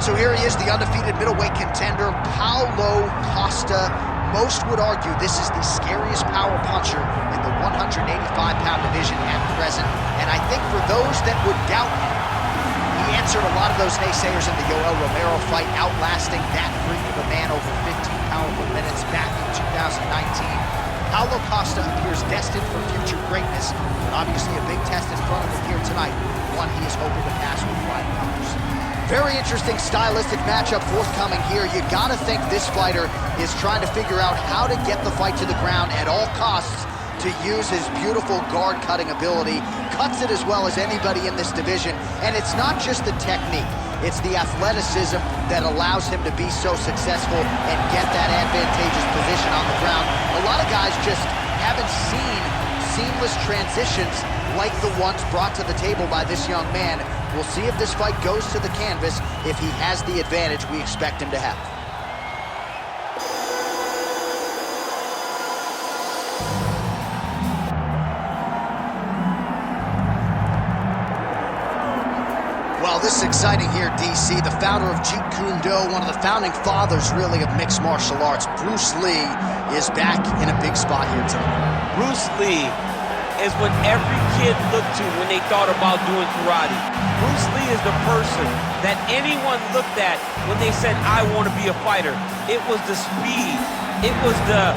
so here he is, the undefeated middleweight contender, Paulo Costa. Most would argue this is the scariest power puncher in the 185-pound division at present. And I think for those that would doubt him, he answered a lot of those naysayers in the Yoel Romero fight, outlasting that freak of a man over 15 powerful minutes back in 2019. Paulo Costa appears destined for future greatness, but obviously a big test in front of him here tonight, one he is hoping to pass with flying colors. Very interesting stylistic matchup forthcoming here. You gotta think this fighter is trying to figure out how to get the fight to the ground at all costs to use his beautiful guard-cutting ability. Cuts it as well as anybody in this division, and it's not just the technique. It's the athleticism that allows him to be so successful and get that advantageous position on the ground. A lot of guys just haven't seen seamless transitions like the ones brought to the table by this young man. We'll see if this fight goes to the canvas, if he has the advantage we expect him to have. Well, this is exciting here, DC. The founder of Jeet Kune Do, one of the founding fathers, really, of mixed martial arts, Bruce Lee, is back in a big spot here tonight. Bruce Lee is what every kid looked to when they thought about doing karate. Bruce Lee is the person that anyone looked at when they said, I want to be a fighter. It was the speed, it was the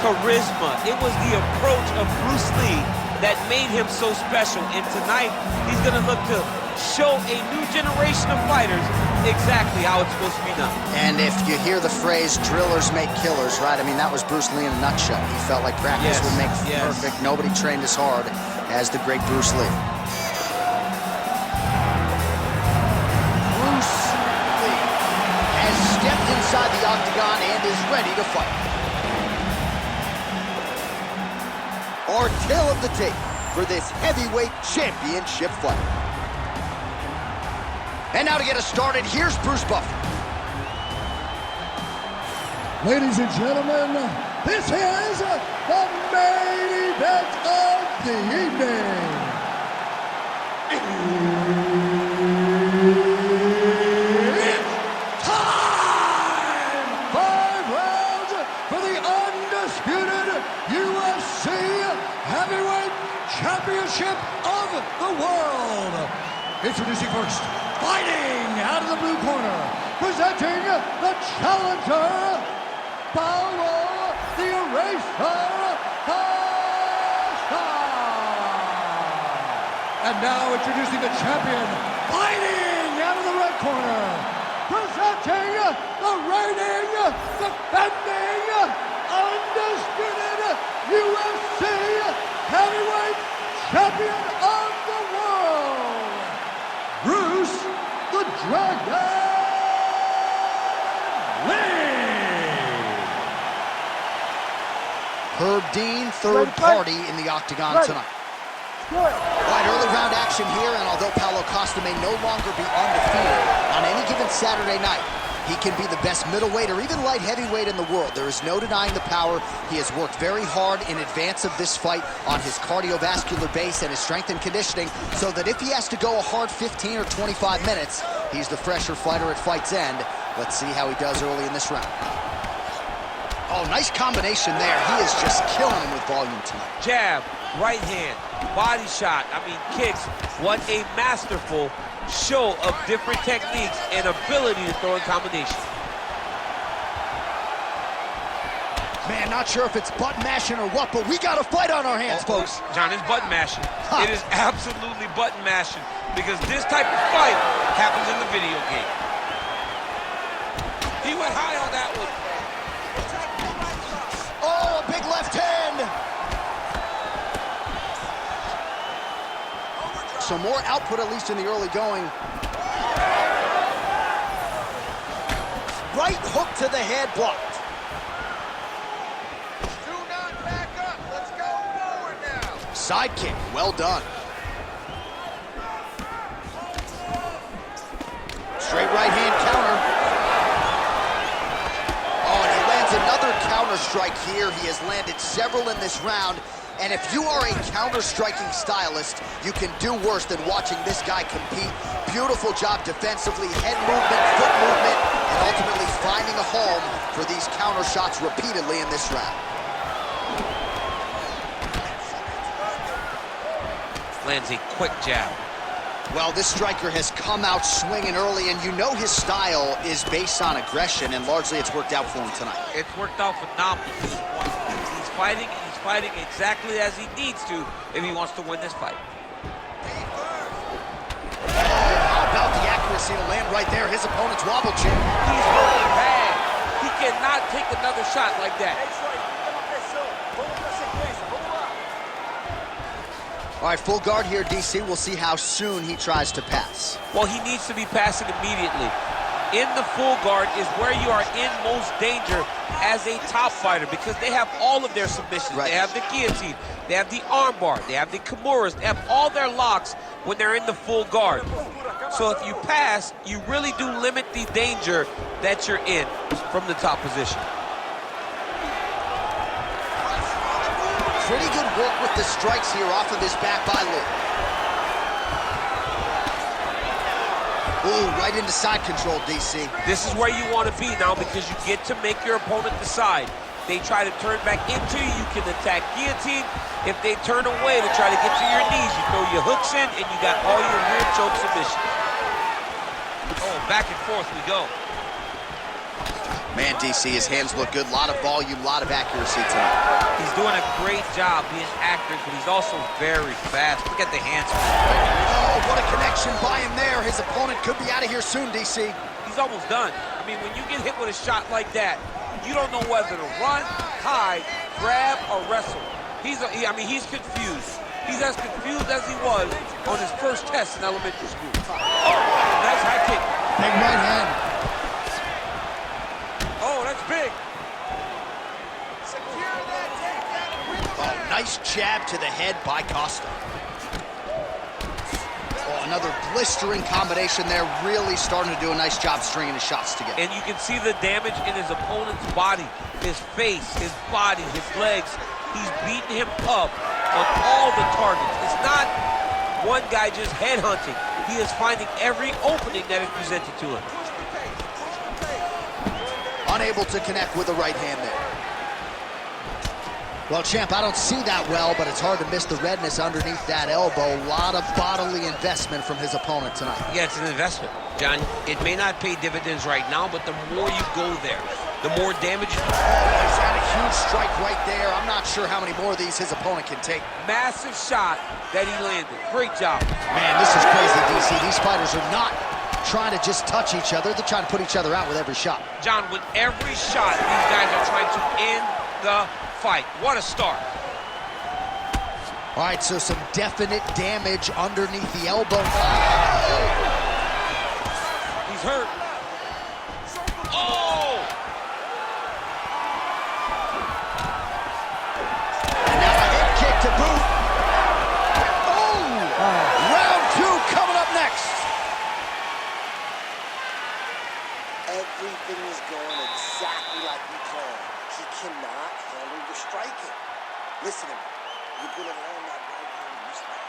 charisma, it was the approach of Bruce Lee that made him so special. And tonight, he's gonna look to show a new generation of fighters exactly how it's supposed to be done. And if you hear the phrase, drillers make killers, right? I mean, that was Bruce Lee in a nutshell. He felt like practice would make perfect. Nobody trained as hard as the great Bruce Lee. Bruce Lee has stepped inside the octagon and is ready to fight. Our tale of the tape for this heavyweight championship fight. And now to get us started, here's Bruce Buffer. Ladies and gentlemen, this is the main event of the evening. It's time! 5 rounds for the undisputed UFC Heavyweight Championship of the world. Introducing first, fighting out of the blue corner, presenting the challenger, Paulo the Eraser Costa. And now introducing the champion, fighting out of the red corner, presenting the reigning, defending, undisputed UFC Heavyweight Champion of the world, Bruce the Dragon Lee. Herb Dean, third party in the octagon tonight. All right, early round action here, and although Paulo Costa may no longer be undefeated on any given Saturday night, he can be the best middleweight or even light heavyweight in the world. There is no denying the power. He has worked very hard in advance of this fight on his cardiovascular base and his strength and conditioning, so that if he has to go a hard 15 or 25 minutes, he's the fresher fighter at fight's end. Let's see how he does early in this round. Oh, nice combination there. He is just killing him with volume tonight. Jab, right hand, body shot, kicks. What a masterful show of different techniques and ability to throw in combination. Man, not sure if it's button mashing or what, but we got a fight on our hands, folks. John, it's button mashing. It is absolutely button mashing, because this type of fight happens in the video game. He went high on that one. Oh, a big left hand. So more output, at least in the early going. Right hook to the head, blocked. Do not back up. Let's go forward now. Side kick, well done. Straight right hand counter. Oh, and he lands another counter strike here. He has landed several in this round. And if you are a counter-striking stylist, you can do worse than watching this guy compete. Beautiful job defensively, head movement, foot movement, and ultimately finding a home for these counter shots repeatedly in this round. Lands a quick jab. Well, this striker has come out swinging early, and you know his style is based on aggression, and largely it's worked out for him tonight. It's worked out phenomenally. He's fighting exactly as he needs to if he wants to win this fight. How about the accuracy to land right there? His opponent's wobble chin. He's really bad. He cannot take another shot like that. All right, full guard here, DC. We'll see how soon he tries to pass. Well, he needs to be passing immediately. In the full guard is where you are in most danger as a top fighter because they have all of their submissions. Right. They have the guillotine, they have the armbar, they have the kimuras, they have all their locks when they're in the full guard. So if you pass, you really do limit the danger that you're in from the top position. Pretty good work with the strikes here off of his back by Lee. Ooh, right into side control, DC. This is where you want to be now because you get to make your opponent decide. They try to turn back into you, you can attack guillotine. If they turn away to try to get to your knees, you throw your hooks in and you got all your rear choke submissions. Oh, back and forth we go. Man, DC, his hands look good. A lot of volume, a lot of accuracy tonight. He's doing a great job being accurate, but he's also very fast. Look at the hands. Oh, what a connection by him there. His opponent could be out of here soon, DC. He's almost done. I mean, when you get hit with a shot like that, you don't know whether to run, hide, grab, or wrestle. He's confused. He's as confused as he was on his first test in elementary school. Oh, nice high kick. Big right hand. Oh, that's big. Oh, nice jab to the head by Costa. Oh, another blistering combination there. Really starting to do a nice job stringing his shots together. And you can see the damage in his opponent's body, his face, his body, his legs. He's beating him up on all the targets. It's not one guy just headhunting. He is finding every opening that is presented to him. Unable to connect with the right hand there. Well, champ, I don't see that well, but it's hard to miss the redness underneath that elbow. A lot of bodily investment from his opponent tonight. Yeah, it's an investment, John. It may not pay dividends right now, but the more you go there, the more damage you do. Oh, he's had a huge strike right there. I'm not sure how many more of these his opponent can take. Massive shot that he landed. Great job. Man, this is crazy, DC. These fighters are not trying to just touch each other. They're trying to put each other out with every shot. John, with every shot, these guys are trying to end the fight. What a start. All right, so some definite damage underneath the elbow. He's hurt. Oh! And now a head kick to boot. Oh! Round two coming up next. Everything is going exactly like we planned. He cannot handle the striking. Listen to me. You're going to land that right hand in this round.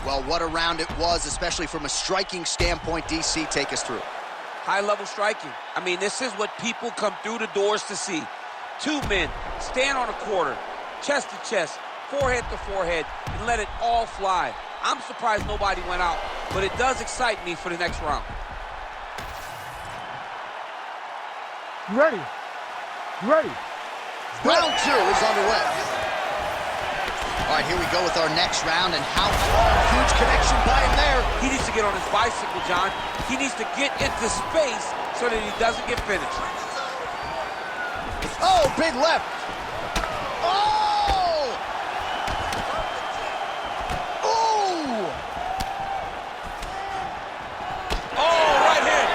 Well, what a round it was, especially from a striking standpoint. DC, take us through. High-level striking. I mean, this is what people come through the doors to see. Two men stand on a quarter, chest to chest, forehead to forehead, and let it all fly. I'm surprised nobody went out, but it does excite me for the next round. You ready? You ready? Round two is underway. All right, here we go with our next round, and how huge connection by him there. He needs to get on his bicycle, John. He needs to get into space so that he doesn't get finished. Oh, big left. Oh! Ooh! Oh, right hand.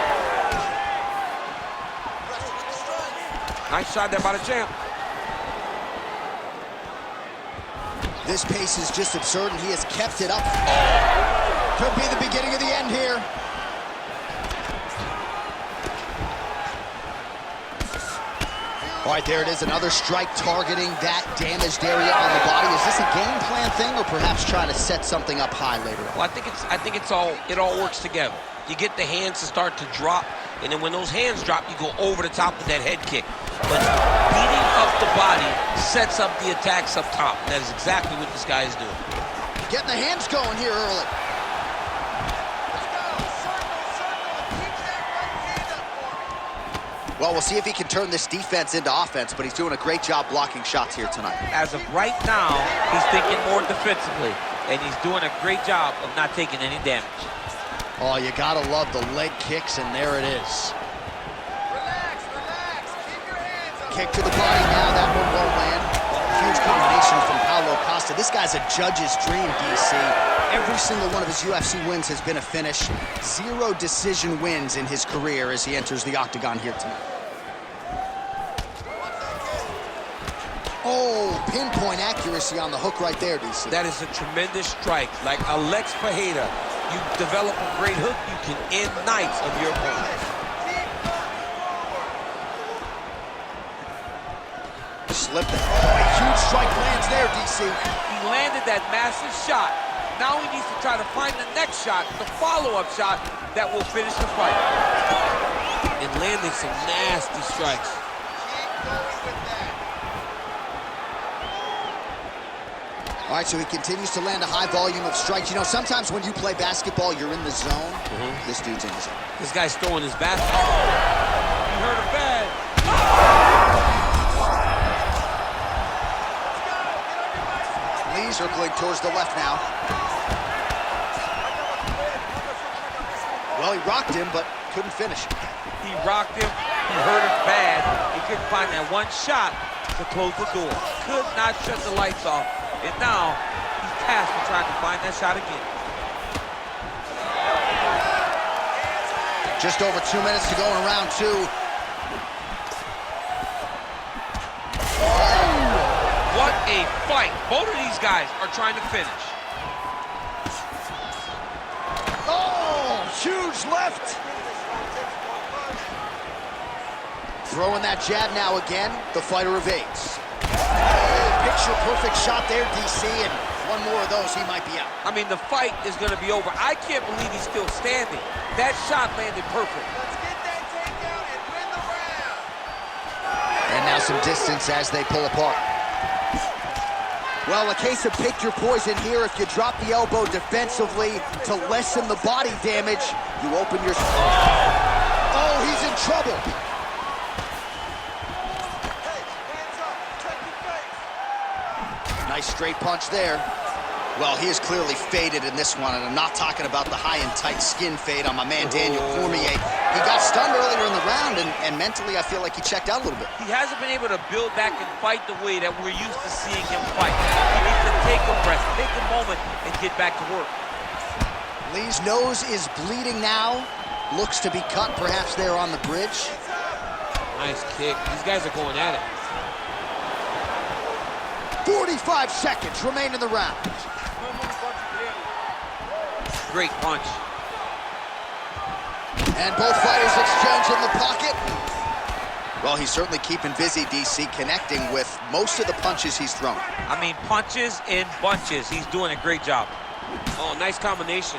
Nice shot there by the champ. This pace is just absurd, and he has kept it up. Could be the beginning of the end here. All right, there it is, another strike targeting that damaged area on the body. Is this a game plan thing, or perhaps trying to set something up high later on? Well, I think it all works together. You get the hands to start to drop, and then when those hands drop, you go over the top of that head kick. But beating up the body sets up the attacks up top. And that is exactly what this guy is doing. Getting the hands going here early. Well, we'll see if he can turn this defense into offense, but he's doing a great job blocking shots here tonight. As of right now, he's thinking more defensively, and he's doing a great job of not taking any damage. Oh, you gotta love the leg kicks, and there it is. Relax, relax. Keep your hands up. Kick to the body now, that one won't land. Huge combination from Paulo Costa. This guy's a judge's dream, DC. Every single one of his UFC wins has been a finish. 0 decision wins in his career as he enters the octagon here tonight. Oh, pinpoint accuracy on the hook right there, DC. That is a tremendous strike. Like Alex Fajeda, you develop a great hook, you can end nights of your opponent. Slipped it. Oh, a huge strike lands there, DC. He landed that massive shot. Now he needs to try to find the next shot, the follow-up shot that will finish the fight. And landing some nasty strikes. Keep going with that. All right, so he continues to land a high volume of strikes. You know, sometimes when you play basketball, you're in the zone. This dude's in the zone. This guy's throwing his basketball. You heard it bad. Lee circling towards the left now. Well, he rocked him, but couldn't finish. He rocked him. He hurt him bad. He couldn't find that one shot to close the door. Could not shut the lights off. And now he's tasked with trying to find that shot again. Just over 2 minutes to go in round 2. What a fight. Both of these guys are trying to finish. Oh, huge left. Throwing that jab now again. The fighter evades. Picture-perfect shot there, DC, and one more of those, he might be out. I mean, the fight is going to be over. I can't believe he's still standing. That shot landed perfect. Let's get that takedown and win the round. And now some distance as they pull apart. Well, a case of pick your poison here. If you drop the elbow defensively to lessen the body damage, you open your... Oh, he's in trouble. Nice straight punch there. Well, he is clearly faded in this one, and I'm not talking about the high and tight skin fade on my man Daniel Cormier. He got stunned earlier in the round, and mentally I feel like he checked out a little bit. He hasn't been able to build back and fight the way that we're used to seeing him fight. He needs to take a breath, take a moment, and get back to work. Lee's nose is bleeding now. Looks to be cut, perhaps there on the bridge. Nice kick. These guys are going at it. 45 seconds remain in the round. Great punch. And both fighters exchange in the pocket. Well, he's certainly keeping busy, DC, connecting with most of the punches he's thrown. I mean, punches in bunches. He's doing a great job. Oh, nice combination.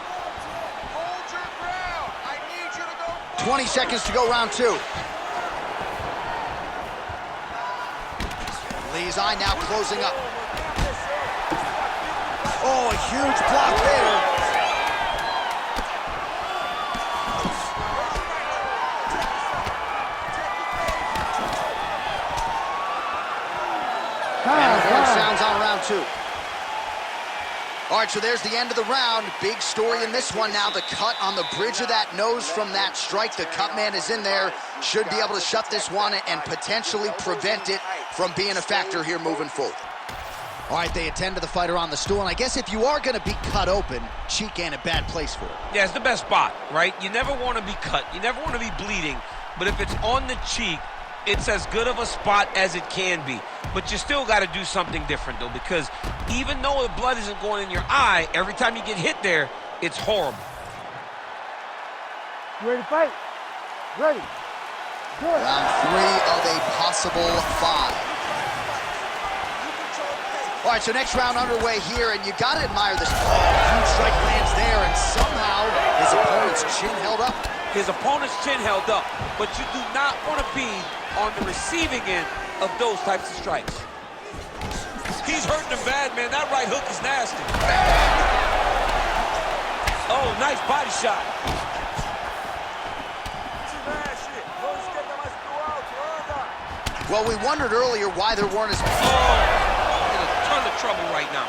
Hold your ground. I need you to go. 20 seconds to go, round 2. Lee's eye now closing up. Oh, a huge block there. And the horn sounds on round 2. All right, so there's the end of the round. Big story in this one now. The cut on the bridge of that nose from that strike. The cut man is in there. Should be able to shut this one and potentially prevent it from being a factor here moving forward. All right, they attend to the fighter on the stool. And I guess if you are going to be cut open, cheek ain't a bad place for it. Yeah, it's the best spot, right? You never want to be cut. You never want to be bleeding. But if it's on the cheek, it's as good of a spot as it can be. But you still got to do something different, though, because even though the blood isn't going in your eye, every time you get hit there, it's horrible. You ready to fight? Ready. Round 3 of a possible 5. All right, so next round underway here, and you gotta admire this. Oh, huge strike lands there, and somehow his opponent's chin held up. His opponent's chin held up, but you do not want to be on the receiving end of those types of strikes. He's hurting him bad, man. That right hook is nasty. Oh, nice body shot. Well, we wondered earlier why there weren't as many. Oh, in a ton of trouble right now.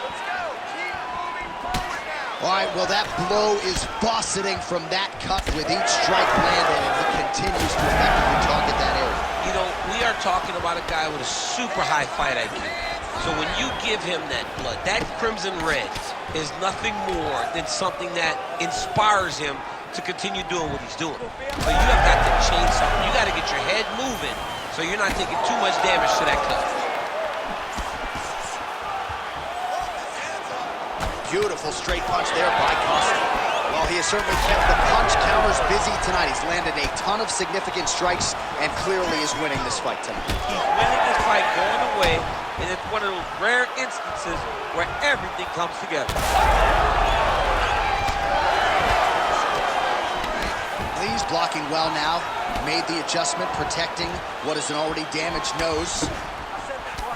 Let's go. Keep moving forward now. All right, well, that blow is fauceting from that cut with each strike landed, and he continues to effectively target that area. You know, we are talking about a guy with a super high fight IQ. So when you give him that blood, that crimson red is nothing more than something that inspires him to continue doing what he's doing. So you have got to change something. You got to get your head moving so you're not taking too much damage to that cut. Beautiful straight punch there by Costa. Well, he has certainly kept the punch counters busy tonight. He's landed a ton of significant strikes and clearly is winning this fight tonight. He's winning this fight going away, and it's one of those rare instances where everything comes together. Lee's blocking well now. Made the adjustment, protecting what is an already damaged nose.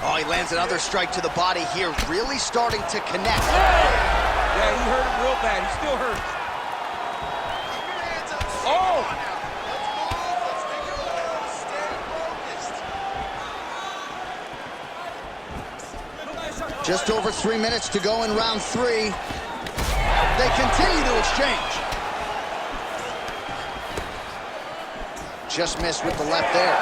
Oh, he lands another strike to the body here, really starting to connect. Yeah, he hurt him real bad. He still hurts. Oh! Let's make it move. Stay focused. Just over 3 minutes to go in round 3. They continue to exchange. Just missed with the left there.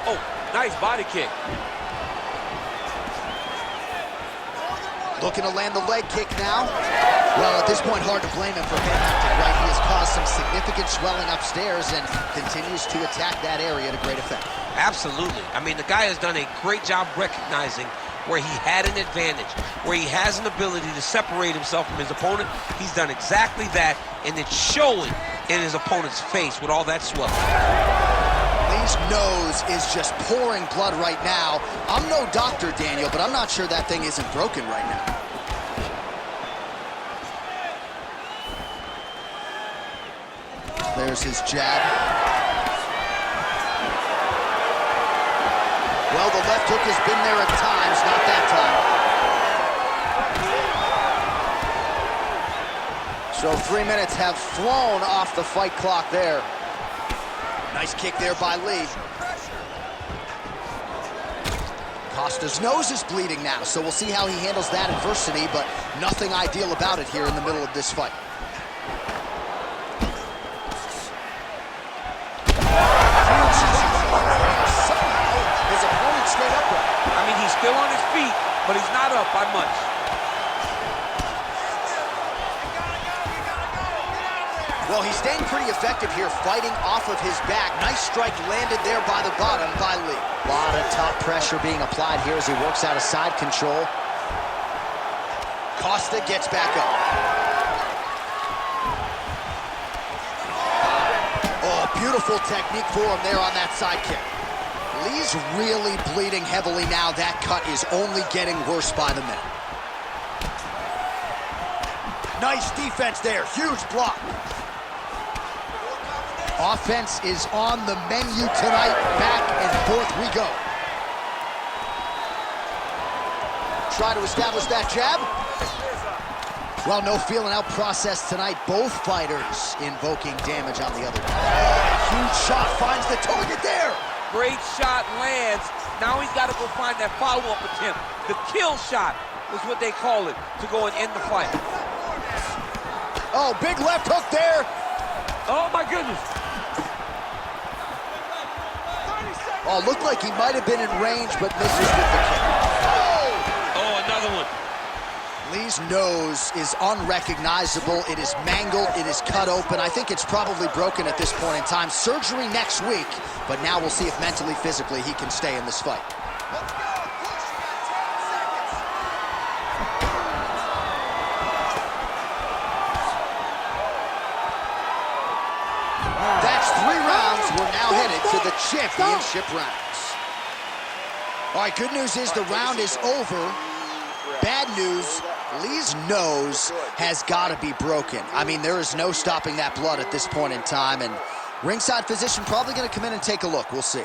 Oh, nice body kick. Looking to land the leg kick now. Well, at this point, hard to blame him for manhunting, right? He has caused some significant swelling upstairs and continues to attack that area to great effect. Absolutely. I mean, the guy has done a great job recognizing where he had an advantage, where he has an ability to separate himself from his opponent. He's done exactly that, and it's showing in his opponent's face with all that swelling. Lee's nose is just pouring blood right now. I'm no doctor, Daniel, but I'm not sure that thing isn't broken right now. There's his jab. Well, the left hook has been there at times, not that time. So 3 minutes have flown off the fight clock there. Nice kick there by Lee. Costa's nose is bleeding now, so we'll see how he handles that adversity, but nothing ideal about it here in the middle of this fight. His opponent stayed upright. I mean, he's still on his feet, but he's not up by much. Well, he's staying pretty effective here, fighting off of his back. Nice strike landed there by the bottom by Lee. A lot of top pressure being applied here as he works out of side control. Costa gets back up. Oh, beautiful technique for him there on that side kick. Lee's really bleeding heavily now. That cut is only getting worse by the minute. Nice defense there, huge block. Offense is on the menu tonight. Back and forth we go. Try to establish that jab. Well, no feeling out process tonight. Both fighters invoking damage on the other. Oh, huge shot finds the target there. Great shot lands. Now he's got to go find that follow-up attempt. The kill shot was what they call it, to go and end the fight. Oh, big left hook there. Oh, my goodness. Oh, looked like he might have been in range, but misses with the kick. Oh, another one. Lee's nose is unrecognizable. It is mangled. It is cut open. I think it's probably broken at this point in time. Surgery next week, but now we'll see if mentally, physically, he can stay in this fight. Let's go. Push. You got 10 seconds. to the championship rounds. All right, good news is the round is over. Bad news, Lee's nose has got to be broken. I mean, there is no stopping that blood at this point in time, and ringside physician probably going to come in and take a look. We'll see.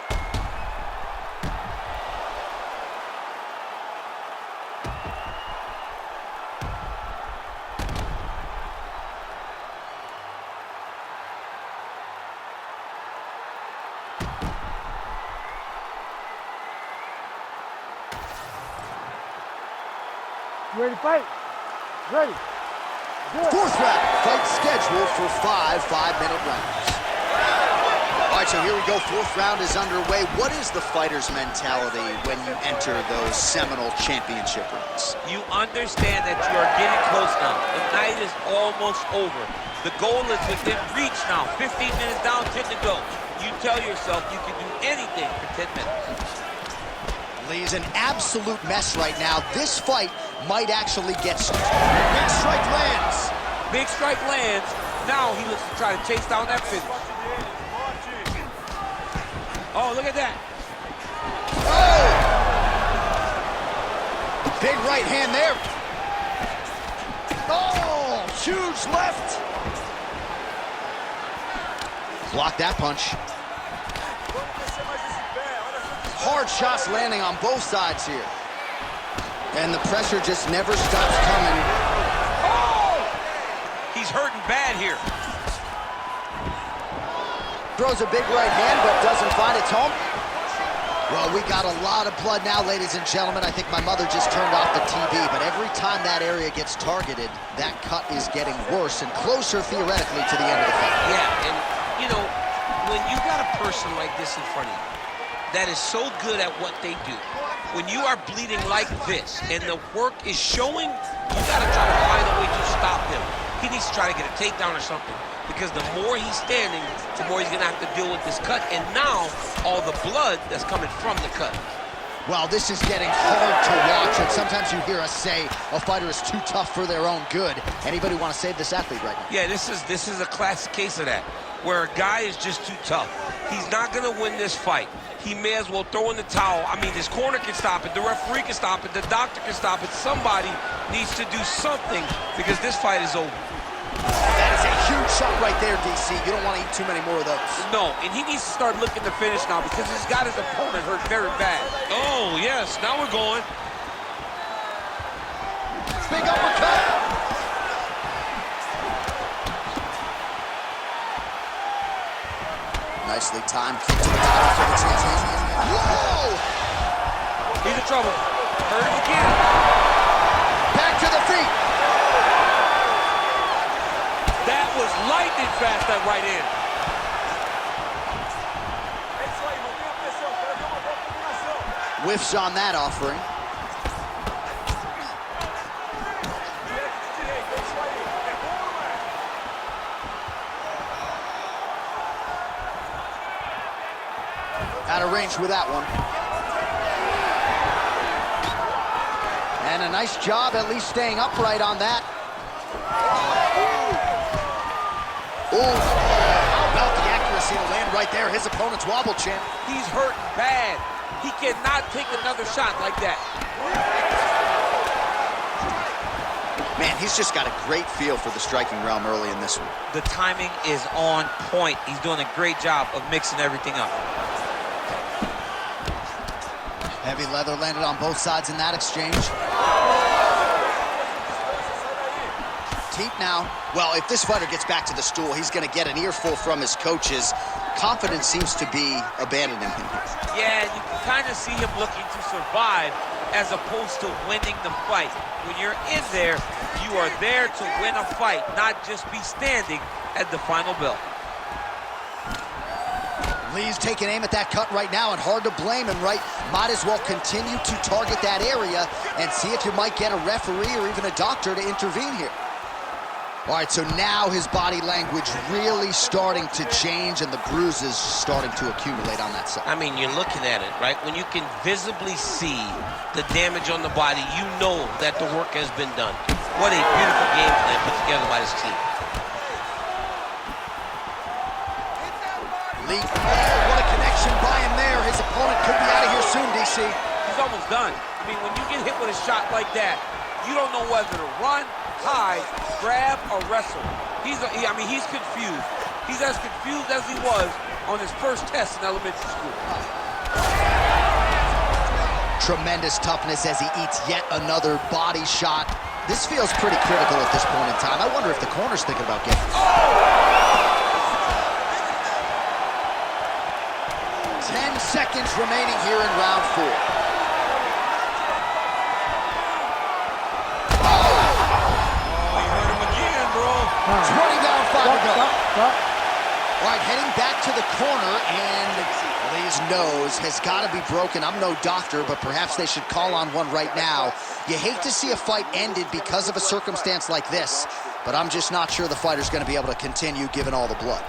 You ready to fight? Ready. Good. Fourth round, fight scheduled for 5 5-minute rounds. All right, so here we go. Fourth round is underway. What is the fighter's mentality when you enter those seminal championship rounds? You understand that you are getting close now. The night is almost over. The goal is within reach now. 15 minutes down, 10 to go. You tell yourself you can do anything for 10 minutes. Lee's an absolute mess right now. This fight might actually get started. Big strike lands. Big strike lands. Now he looks to try to chase down that finish. Oh, look at that. Oh! Big right hand there. Oh, huge left. Block that punch. Hard shots landing on both sides here. And the pressure just never stops coming. Oh! He's hurting bad here. Throws a big right hand, but doesn't find its home. Well, we got a lot of blood now, ladies and gentlemen. I think my mother just turned off the TV, but every time that area gets targeted, that cut is getting worse and closer, theoretically, to the end of the fight. Yeah, and, you know, when you got a person like this in front of you, that is so good at what they do. When you are bleeding like this and the work is showing, you got to try to find a way to stop him. He needs to try to get a takedown or something, because the more he's standing, the more he's going to have to deal with this cut, and now all the blood that's coming from the cut. Well, this is getting hard to watch, and sometimes you hear us say a fighter is too tough for their own good. Anybody want to save this athlete right now? Yeah, this is a classic case of that, where a guy is just too tough. He's not going to win this fight. He may as well throw in the towel. I mean, this corner can stop it, the referee can stop it, the doctor can stop it. Somebody needs to do something, because this fight is over. That is a huge shot right there, DC. You don't want to eat too many more of those. No, and he needs to start looking to finish now, because he's got his opponent hurt very bad. Oh, yes, now we're going. Big uppercut. Nicely timed kick to the body for the champion. Whoa! He's in trouble. Hurt him again. Back to the feet. That was lightning fast, that right hand. Whiffs on that offering. Out of range with that one. And a nice job at least staying upright on that. Oh, how about the accuracy to land right there? His opponent's wobble champ. He's hurt bad. He cannot take another shot like that. Man, he's just got a great feel for the striking realm early in this one. The timing is on point. He's doing a great job of mixing everything up. Heavy leather landed on both sides in that exchange. Teep now. Well, if this fighter gets back to the stool, he's going to get an earful from his coaches. Confidence seems to be abandoning him here. Yeah, you can kind of see him looking to survive as opposed to winning the fight. When you're in there, you are there to win a fight, not just be standing at the final bell. Lee's taking aim at that cut right now, and hard to blame him, right? Might as well continue to target that area and see if you might get a referee or even a doctor to intervene here. All right, so now his body language really starting to change, and the bruises starting to accumulate on that side. I mean, you're looking at it, right? When you can visibly see the damage on the body, you know that the work has been done. What a beautiful game plan put together by this team. Lee, oh, what a connection Submission by him there. His opponent could be out of here soon, DC. He's almost done. I mean, when you get hit with a shot like that, you don't know whether to run, hide, grab, or wrestle. He's confused. He's as confused as he was on his first test in elementary school. Tremendous toughness as he eats yet another body shot. This feels pretty critical at this point in time. I wonder if the corner's thinking about getting... 10 seconds remaining here in round 4. Oh, you hurt him again, bro. 20 down, 5 to go. Stop. All right, heading back to the corner, and Lee's nose has got to be broken. I'm no doctor, but perhaps they should call on one right now. You hate to see a fight ended because of a circumstance like this, but I'm just not sure the fighter's going to be able to continue given all the blood.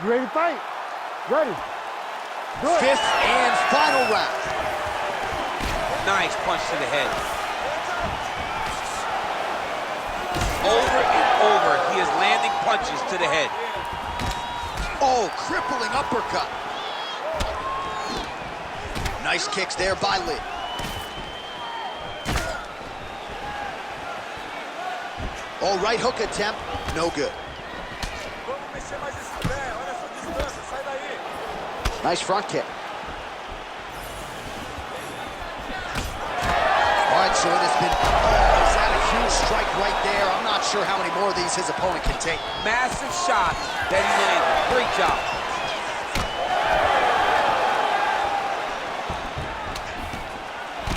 You ready to fight? Ready. Good. 5th and final round. Nice punch to the head. Over and over, he is landing punches to the head. Oh, crippling uppercut. Nice kicks there by Lee. Oh, right hook attempt, no good. Nice front kick. All right, so it has been... is that a huge strike right there? I'm not sure how many more of these his opponent can take. Massive shot that he landed. Great job.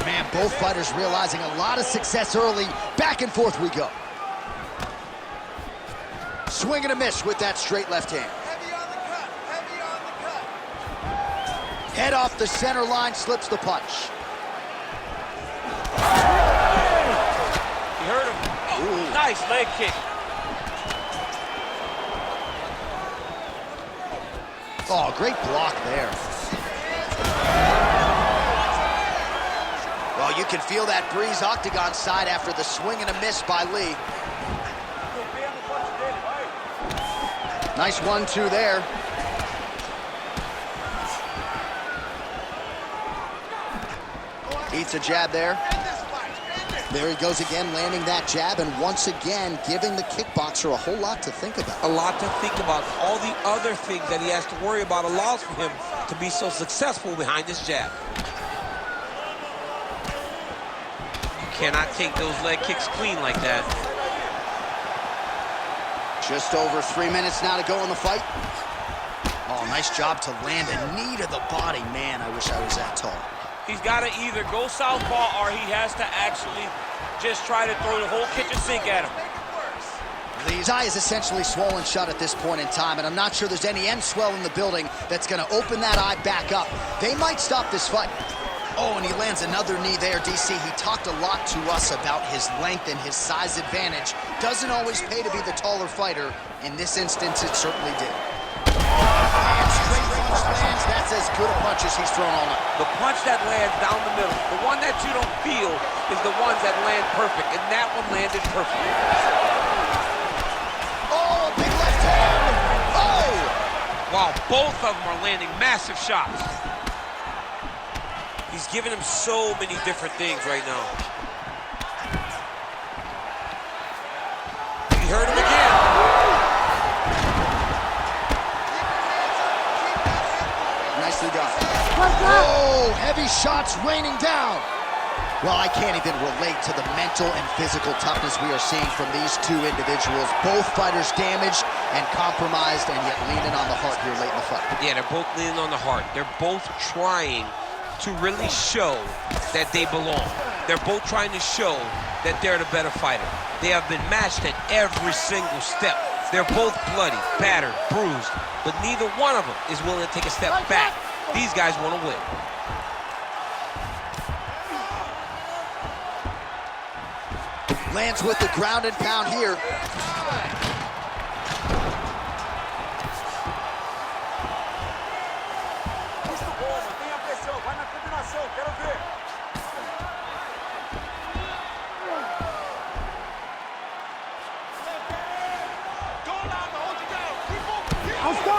Man, both fighters realizing a lot of success early. Back and forth we go. Swing and a miss with that straight left hand. Heavy on the cut. Heavy on the cut. Head off the center line, slips the punch. He hurt him. Oh, nice leg kick. Oh, great block there. Well, you can feel that breeze octagon side after the swing and a miss by Lee. Nice 1-2 there. Eats a jab there. There he goes again, landing that jab, and once again giving the kickboxer a whole lot to think about. A lot to think about. All the other things that he has to worry about allows for him to be so successful behind this jab. You cannot take those leg kicks clean like that. Just over 3 minutes now to go in the fight. Oh, nice job to land a knee to the body. Man, I wish I was that tall. He's got to either go southpaw or he has to actually just try to throw the whole kitchen sink at him. Lee's eye is essentially swollen shut at this point in time, and I'm not sure there's any end swell in the building that's going to open that eye back up. They might stop this fight. Oh, and he lands another knee there, DC. He talked a lot to us about his length and his size advantage. Doesn't always pay to be the taller fighter. In this instance, it certainly did. And straight punch lands. That's as good a punch as he's thrown all night. The punch that lands down the middle, the one that you don't feel is the ones that land perfect, and that one landed perfect. Oh, a big left hand. Oh! Wow, both of them are landing massive shots. He's giving him so many different things right now. He hurt him again. Nicely done. Oh, heavy shots raining down. Well, I can't even relate to the mental and physical toughness we are seeing from these two individuals. Both fighters damaged and compromised, and yet leaning on the heart here late in the fight. Yeah, they're both leaning on the heart. They're both trying to really show that they belong. They're both trying to show that they're the better fighter. They have been matched at every single step. They're both bloody, battered, bruised, but neither one of them is willing to take a step back. These guys want to win. Lands with the ground and pound here.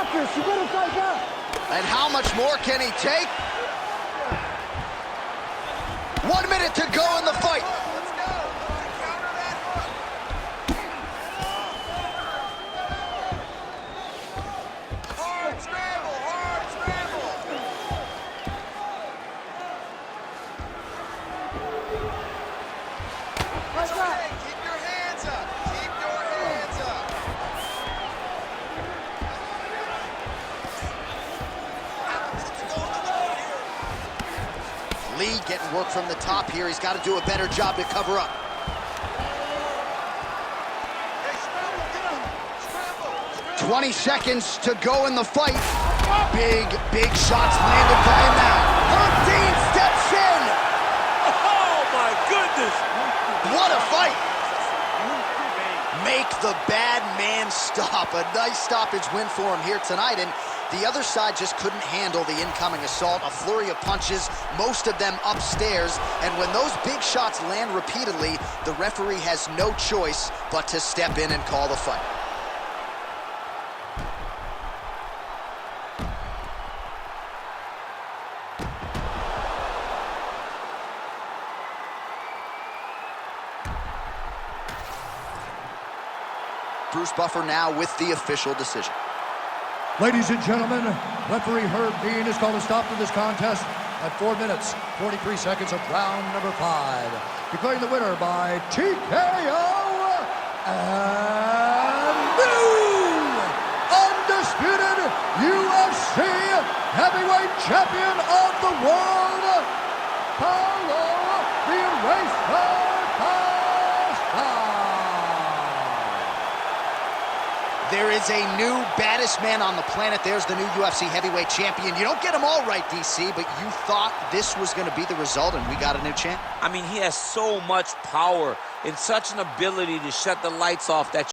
got this. You better fight back. And how much more can he take? 1 minute to go in the fight. Let's go. Counter that hook. Hard scramble, hard scramble. Fight back. Hey, keep your hands up. Keep your hands up. Lee getting work from the top here. He's got to do a better job to cover up. Hey, scramble, get him. Scramble. 20 seconds to go in the fight. Big shots landed by him now. Dean steps in. Oh, my goodness. What a fight. Make the bad man stop. A nice stoppage win for him here tonight. And the other side just couldn't handle the incoming assault. A flurry of punches, most of them upstairs. And when those big shots land repeatedly, the referee has no choice but to step in and call the fight. Bruce Buffer now with the official decision. Ladies and gentlemen, referee Herb Dean has called a stop to this contest at 4 minutes, 43 seconds of round number 5. Declaring the winner by TKO and new undisputed UFC heavyweight champion of the world, Paulo the Eraser Costa. There is a new baddest man on the planet. There's the new UFC heavyweight champion. You don't get them all right, DC, but you thought this was going to be the result, and we got a new champ. I mean, he has so much power and such an ability to shut the lights off that